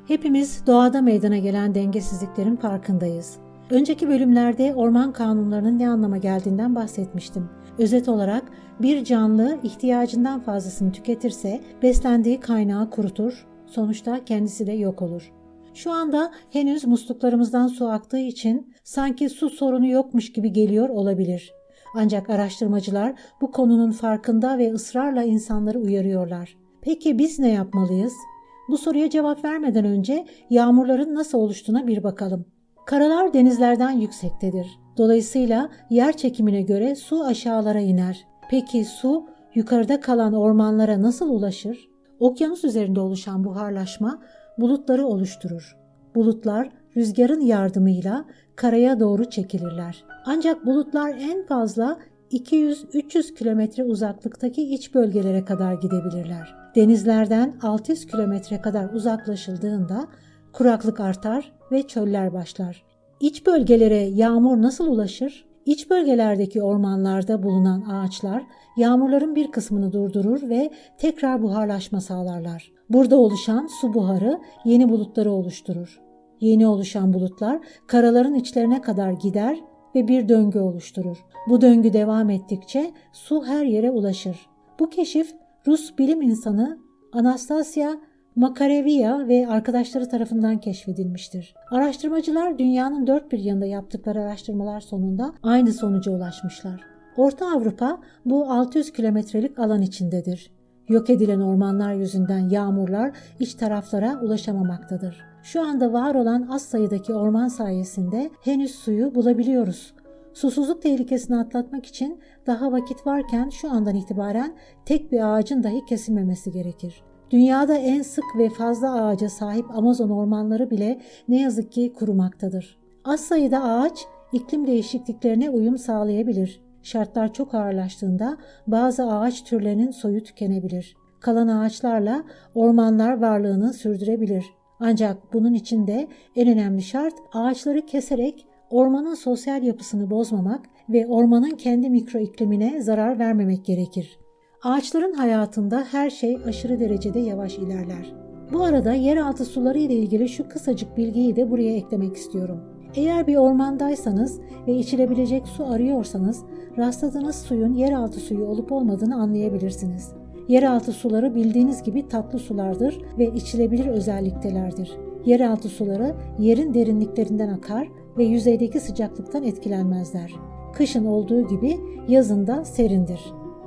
Hepimiz doğada meydana gelen dengesizliklerin farkındayız. Önceki bölümlerde orman kanunlarının ne anlama geldiğinden bahsetmiştim. Özet olarak bir canlı ihtiyacından fazlasını tüketirse beslendiği kaynağı kurutur, sonuçta kendisi de yok olur. Şu anda henüz musluklarımızdan su aktığı için sanki su sorunu yokmuş gibi geliyor olabilir. Ancak araştırmacılar bu konunun farkında ve ısrarla insanları uyarıyorlar. Peki biz ne yapmalıyız? Bu soruya cevap vermeden önce yağmurların nasıl oluştuğuna bir bakalım. Karalar denizlerden yüksektedir. Dolayısıyla yer çekimine göre su aşağılara iner. Peki su yukarıda kalan ormanlara nasıl ulaşır? Okyanus üzerinde oluşan buharlaşma bulutları oluşturur. Bulutlar rüzgarın yardımıyla karaya doğru çekilirler. Ancak bulutlar en fazla 200-300 kilometre uzaklıktaki iç bölgelere kadar gidebilirler. Denizlerden 600 kilometre kadar uzaklaşıldığında kuraklık artar ve çöller başlar. İç bölgelere yağmur nasıl ulaşır? İç bölgelerdeki ormanlarda bulunan ağaçlar yağmurların bir kısmını durdurur ve tekrar buharlaşma sağlarlar. Burada oluşan su buharı yeni bulutları oluşturur. Yeni oluşan bulutlar karaların içlerine kadar gider ve bir döngü oluşturur. Bu döngü devam ettikçe su her yere ulaşır. Bu keşif Rus bilim insanı Anastasia Makarevya ve arkadaşları tarafından keşfedilmiştir. Araştırmacılar dünyanın dört bir yanında yaptıkları araştırmalar sonunda aynı sonuca ulaşmışlar. Orta Avrupa bu 600 kilometrelik alan içindedir. Yok edilen ormanlar yüzünden yağmurlar iç taraflara ulaşamamaktadır. Şu anda var olan az sayıdaki orman sayesinde henüz suyu bulabiliyoruz. Susuzluk tehlikesini atlatmak için daha vakit varken şu andan itibaren tek bir ağacın dahi kesilmemesi gerekir. Dünyada en sık ve fazla ağaca sahip Amazon ormanları bile ne yazık ki kurumaktadır. Az sayıda ağaç iklim değişikliklerine uyum sağlayabilir. Şartlar çok ağırlaştığında bazı ağaç türlerinin soyu tükenebilir. Kalan ağaçlarla ormanlar varlığını sürdürebilir. Ancak bunun için de en önemli şart ağaçları keserek ormanın sosyal yapısını bozmamak ve ormanın kendi mikro iklimine zarar vermemek gerekir. Ağaçların hayatında her şey aşırı derecede yavaş ilerler. Bu arada yeraltı suları ile ilgili şu kısacık bilgiyi de buraya eklemek istiyorum. Eğer bir ormandaysanız ve içilebilecek su arıyorsanız rastladığınız suyun yeraltı suyu olup olmadığını anlayabilirsiniz. Yeraltı suları bildiğiniz gibi tatlı sulardır ve içilebilir özelliktelerdir. Yeraltı suları yerin derinliklerinden akar ve yüzeydeki sıcaklıktan etkilenmezler. Kışın olduğu gibi yazın da serindir.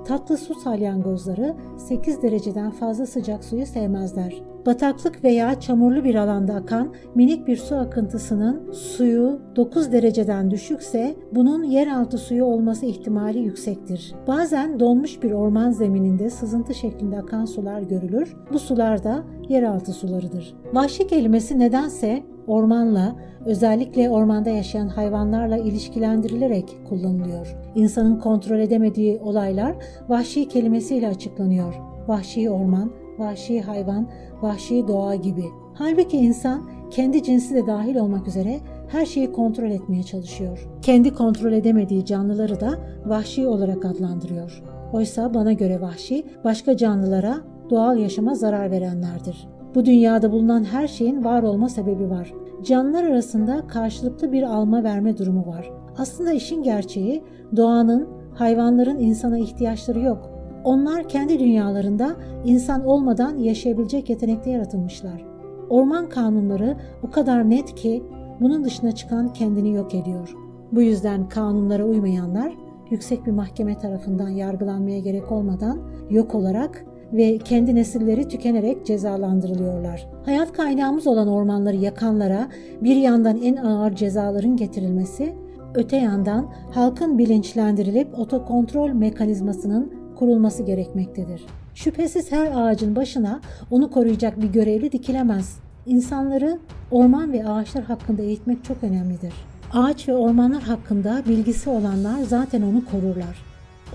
Tatlı su salyangozları 8 dereceden fazla sıcak suyu sevmezler. Bataklık veya çamurlu bir alanda akan minik bir su akıntısının suyu 9 dereceden düşükse bunun yeraltı suyu olması ihtimali yüksektir. Bazen donmuş bir orman zemininde sızıntı şeklinde akan sular görülür. Bu sular da yeraltı sularıdır. Vahşi kelimesi nedense ormanla, özellikle ormanda yaşayan hayvanlarla ilişkilendirilerek kullanılıyor. İnsanın kontrol edemediği olaylar vahşi kelimesiyle açıklanıyor. Vahşi orman, vahşi hayvan, vahşi doğa gibi. Halbuki insan kendi cinsi de dahil olmak üzere her şeyi kontrol etmeye çalışıyor. Kendi kontrol edemediği canlıları da vahşi olarak adlandırıyor. Oysa bana göre vahşi, başka canlılara, doğal yaşama zarar verenlerdir. Bu dünyada bulunan her şeyin var olma sebebi var. Canlılar arasında karşılıklı bir alma verme durumu var. Aslında işin gerçeği doğanın, hayvanların insana ihtiyaçları yok. Onlar kendi dünyalarında insan olmadan yaşayabilecek yetenekte yaratılmışlar. Orman kanunları o kadar net ki bunun dışına çıkan kendini yok ediyor. Bu yüzden kanunlara uymayanlar yüksek bir mahkeme tarafından yargılanmaya gerek olmadan yok olarak ve kendi nesilleri tükenerek cezalandırılıyorlar. Hayat kaynağımız olan ormanları yakanlara bir yandan en ağır cezaların getirilmesi, öte yandan halkın bilinçlendirilip otokontrol mekanizmasının kurulması gerekmektedir. Şüphesiz her ağacın başına onu koruyacak bir görevli dikilemez. İnsanları orman ve ağaçlar hakkında eğitmek çok önemlidir. Ağaç ve ormanlar hakkında bilgisi olanlar zaten onu korurlar.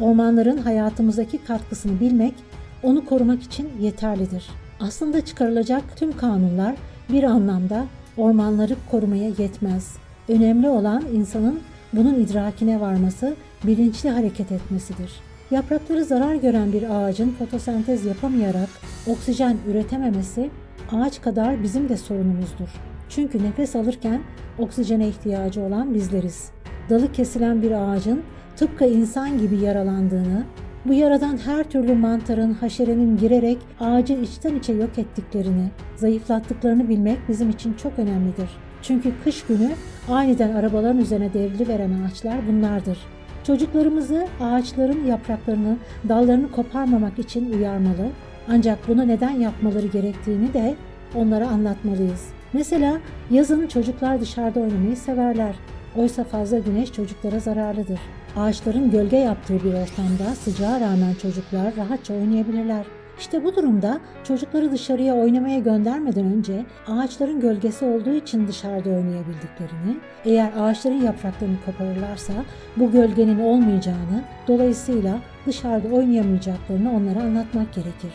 Ormanların hayatımızdaki katkısını bilmek, onu korumak için yeterlidir. Aslında çıkarılacak tüm kanunlar bir anlamda ormanları korumaya yetmez. Önemli olan insanın bunun idrakine varması, bilinçli hareket etmesidir. Yaprakları zarar gören bir ağacın fotosentez yapamayarak oksijen üretememesi ağaç kadar bizim de sorunumuzdur. Çünkü nefes alırken oksijene ihtiyacı olan bizleriz. Dalı kesilen bir ağacın tıpkı insan gibi yaralandığını, bu yaradan her türlü mantarın, haşerenin girerek ağacı içten içe yok ettiklerini, zayıflattıklarını bilmek bizim için çok önemlidir. Çünkü kış günü aniden arabaların üzerine devriliveren ağaçlar bunlardır. Çocuklarımızı ağaçların yapraklarını, dallarını koparmamak için uyarmalı, ancak bunu neden yapmaları gerektiğini de onlara anlatmalıyız. Mesela yazın çocuklar dışarıda oynamayı severler. Oysa fazla güneş çocuklara zararlıdır. Ağaçların gölge yaptığı bir ortamda sıcağa rağmen çocuklar rahatça oynayabilirler. İşte bu durumda çocukları dışarıya oynamaya göndermeden önce ağaçların gölgesi olduğu için dışarıda oynayabildiklerini, eğer ağaçların yapraklarını koparırlarsa bu gölgenin olmayacağını, dolayısıyla dışarıda oynayamayacaklarını onlara anlatmak gerekir.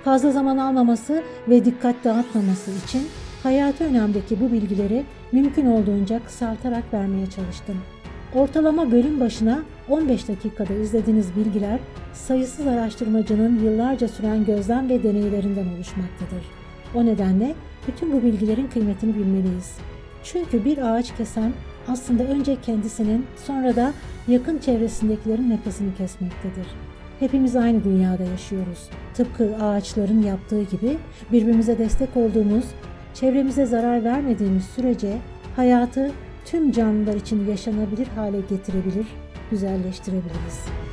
Fazla zaman almaması ve dikkat dağıtmaması için hayati önemdeki bu bilgileri mümkün olduğunca kısaltarak vermeye çalıştım. Ortalama bölüm başına 15 dakikada izlediğiniz bilgiler sayısız araştırmacının yıllarca süren gözlem ve deneylerinden oluşmaktadır. O nedenle bütün bu bilgilerin kıymetini bilmeliyiz. Çünkü bir ağaç kesen aslında önce kendisinin, sonra da yakın çevresindekilerin nefesini kesmektedir. Hepimiz aynı dünyada yaşıyoruz. Tıpkı ağaçların yaptığı gibi birbirimize destek olduğumuz, çevremize zarar vermediğimiz sürece hayatı tüm canlılar için yaşanabilir hale getirebilir, güzelleştirebiliriz.